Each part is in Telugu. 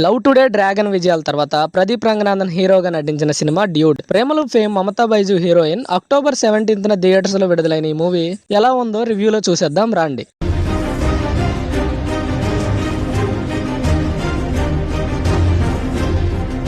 లవ్ టుడే డ్రాగన్ విజయాల తర్వాత ప్రదీప్ రంగనాథన్ హీరోగా నటించిన సినిమా డ్యూడ్. ప్రేమలో fame Mamitha Baiju heroine. October 17న థియేటర్స్ లో విడుదలైన ఈ మూవీ ఎలా ఉందో రివ్యూలో చూసేద్దాం రండి.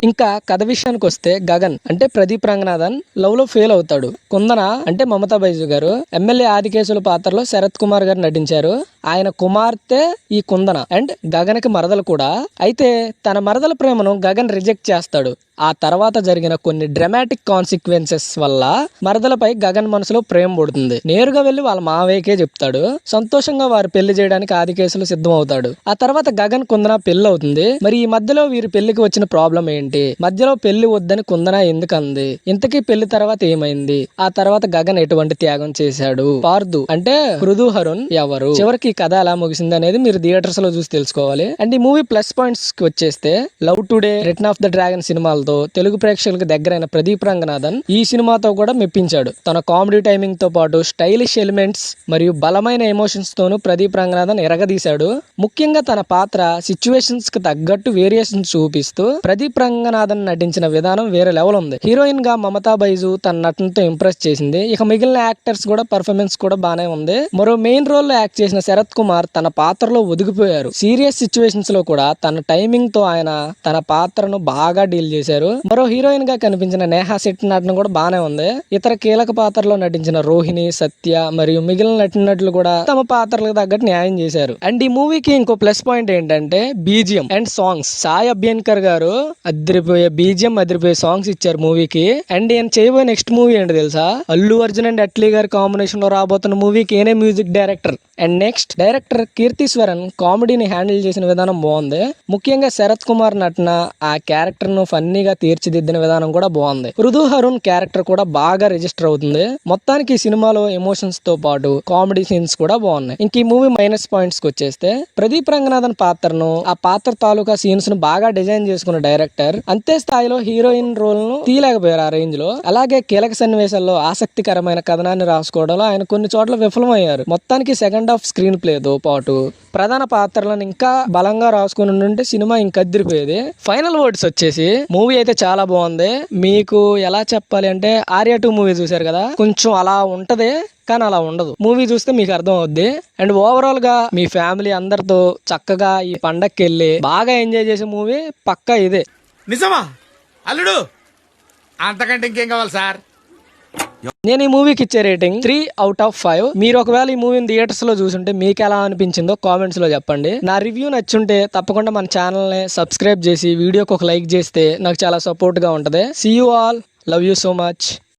ఇంకా కథ విషయానికి వస్తే గగన్ అంటే ప్రదీప్ రంగనాథన్ లవ్ లో ఫెయిల్ అవుతాడు. కుందన అంటే మమతా బైజు గారు ఎమ్మెల్యే ఆదికేశుల పాత్రలో శరత్ కుమార్ గారు నటించారు. ఆయన కుమార్తె ఈ కుందన అండ్ గగన్ కి మరదలు కూడా. అయితే తన మరదల ప్రేమను గగన్ రిజెక్ట్ చేస్తాడు. ఆ తర్వాత జరిగిన కొన్ని డ్రామాటిక్ కాన్సిక్వెన్సెస్ వల్ల మరదలపై గగన్ మనసులో ప్రేమ పుడుతుంది. నేరుగా వెళ్లి వాళ్ళ మావయ్యకే చెప్తాడు. సంతోషంగా వారు పెళ్లి చేయడానికి ఆదికేశులు సిద్ధం అవుతాడు. ఆ తర్వాత గగన్ కుందన పెళ్లి అవుతుంది. మరి ఈ మధ్యలో వీరి పెళ్లికి వచ్చిన ప్రాబ్లం ఏంటి? మధ్యలో పెళ్లి వద్దని కుందన ఎందుకు అంది? ఇంతకీ పెళ్లి తర్వాత ఏమైంది? ఆ తర్వాత గగన్ ఎటువంటి త్యాగం చేశాడు? పార్దు అంటే హృదు హరుణ్ ఎవరు? చివరికి కథ ఎలా ముగిసింది అనేది మీరు థియేటర్స్ లో చూసి తెలుసుకోవాలి. అండ్ ఈ మూవీ ప్లస్ పాయింట్స్ కి వచ్చేస్తే love today, return of the dragon సినిమాలతో తెలుగు ప్రేక్షకులకు దగ్గరైన ప్రదీప్ రంగనాథన్ ఈ సినిమాతో కూడా మెప్పించాడు. తన కామెడీ టైమింగ్ తో పాటు స్టైలిష్ ఎలిమెంట్స్ మరియు బలమైన ఎమోషన్స్ తోను ప్రదీప్ రంగనాథన్ ఎరగదీశాడు. ముఖ్యంగా తన పాత్ర సిచ్యువేషన్స్ కి తగ్గట్టు వేరియేషన్స్ చూపిస్తూ ప్రదీప్ రంగనాథన్ నటించిన విధానం వేరే లెవెల్ ఉంది. హీరోయిన్ గా మమతా బైజు తన నటనతో ఇంప్రెస్ చేసింది. ఇక మిగిలిన యాక్టర్స్ కూడా పర్ఫార్మెన్స్ కూడా బానే ఉంది. మరో మెయిన్ రోల్ లో యాక్ట్ చేసిన శరత్ కుమార్ తన పాత్రలో ఒదిగిపోయారు. సీరియస్ సిచ్యువేషన్స్ లో కూడా తన టైమింగ్ తో ఆయన తన పాత్రను బాగా డీల్ చేశారు. మరో హీరోయిన్ గా కనిపించిన నేహా శెట్టి నటన కూడా బానే ఉంది. ఇతర కీలక పాత్రలో నటించిన రోహిణి, సత్య మరియు మిగిలిన నటినట్లు కూడా తమ పాత్రలకు తగ్గట్టు న్యాయం చేశారు. అండ్ ఈ మూవీకి ఇంకో ప్లస్ పాయింట్ ఏంటంటే బీజిఎం అండ్ సాంగ్స్. సాయి అభ్యన్కర్ గారు అదిరిపోయే బీజిఎం, అదిరిపోయే సాంగ్స్ ఇచ్చారు మూవీకి. అండ్ ఈయన చేయబోయే నెక్స్ట్ మూవీ ఏంటి తెలుసా? అల్లు అర్జున్ అండ్ అట్లీ గారి కాంబినేషన్ లో రాబోతున్న మూవీకి ఏనే music director. And next director Keerthiswaran కామెడీని హ్యాండిల్ చేసిన విధానం బాగుంది. ముఖ్యంగా శరత్ కుమార్ నటన, ఆ క్యారెక్టర్ ను ఫన్నీగా తీర్చిదిద్దిన విధానం కూడా బాగుంది. హృదు హరుణ్ క్యారెక్టర్ కూడా బాగా రిజిస్టర్ అవుతుంది. మొత్తానికి ఈ సినిమాలో ఎమోషన్స్ తో పాటు కామెడీ సీన్స్ కూడా బాగున్నాయి. ఇంక ఈ మూవీ మైనస్ పాయింట్స్ కి వచ్చేస్తే ప్రదీప్ రంగనాథన్ పాత్రను, ఆ పాత్ర తాలూకా సీన్స్ ను బాగా డిజైన్ చేసుకున్న డైరెక్టర్ అంతే స్థాయిలో హీరోయిన్ రోల్ ను తీయలేకపోయారు ఆ రేంజ్ లో. అలాగే కీలక సన్నివేశాల్లో ఆసక్తికరమైన కథనాన్ని రాసుకోవడంలో ఆయన కొన్ని చోట్ల విఫలమయ్యారు. మొత్తానికి సెకండ్ హాఫ్ స్క్రీన్ ప్లేతో పాటు ప్రధాన పాత్రలను ఇంకా బలంగా రాసుకుని ఉంటే సినిమా ఇంకా అదిరిపోయేది. ఫైనల్ వర్డ్స్ వచ్చేసి మూవీ అయితే చాలా బాగుంది. మీకు ఎలా చెప్పాలి అంటే ఆర్యా 2 మూవీ చూసారు కదా, కొంచెం అలా ఉంటది కానీ అలా ఉండదు. మూవీ చూస్తే మీకు అర్థం అవుద్ది. అండ్ ఓవరాల్ గా మీ ఫ్యామిలీ అందరితో చక్కగా ఈ పండక్కి వెళ్ళి బాగా ఎంజాయ్ చేసే మూవీ పక్కా ఇదే. నిజమా అల్లుడు? అంతకంటే ఇంకేం కావాలి సార్? నేను ఈ మూవీకి ఇచ్చే రేటింగ్ 3/5. మీరు ఒకవేళ ఈ మూవీని థియేటర్స్ లో చూసుంటే మీకు ఎలా అనిపించిందో కామెంట్స్ లో చెప్పండి. నా రివ్యూ నచ్చుంటే తప్పకుండా మన ఛానల్ ని సబ్స్క్రైబ్ చేసి వీడియోకి ఒక లైక్ చేస్తే నాకు చాలా సపోర్ట్ గా ఉంటది. See you all, love you so much.